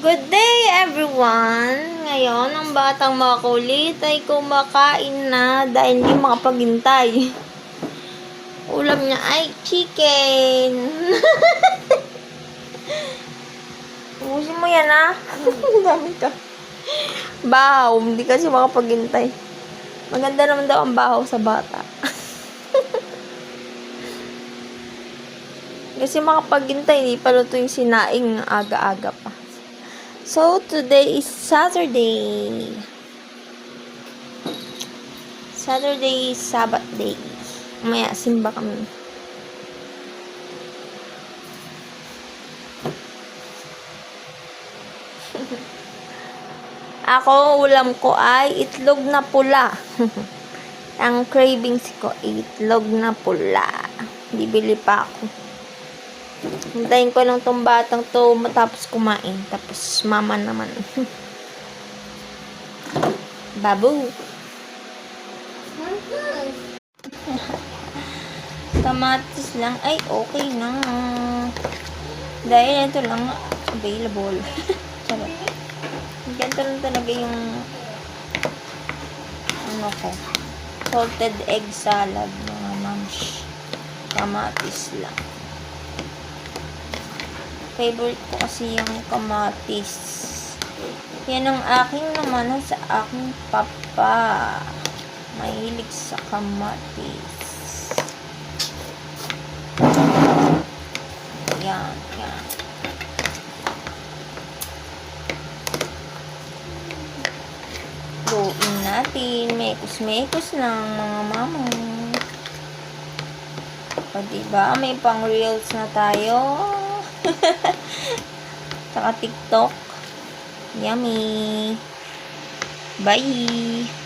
Good day, everyone! Ngayon, ang batang makulit ay kumakain na dahil hindi makapaghintay. Ulam niya ay chicken. Ubusin mo yan, ha? Dami ka. Bahaw, hindi kasi makapaghintay. Maganda naman daw ang bahaw sa bata. Kasi makapaghintay, hindi pa luto yung sinaing aga-aga pa. So, today is Saturday. Saturday is Sabbath day. Maya, simba kami. Ako, ulam ko ay itlog na pula. Ang cravings ko, itlog na pula. Bibili pa ako. Hintayin ko lang tong batang to matapos kumain. Tapos mama naman. Babu. Kamatis lang. Ay, okay na. Dahil ito lang available. Charot. Ganito lang talaga yung ano ko. Salted egg salad, mga mams. Kamatis lang. Favorite ko kasi yung kamatis. Yan ang aking naman sa aking papa. Mahilig sa kamatis. Yan, yan. Luin natin. Mekos-mekos lang, mga mama. O, diba? May pang reels na tayo. Saka TikTok. Yummy. Bye.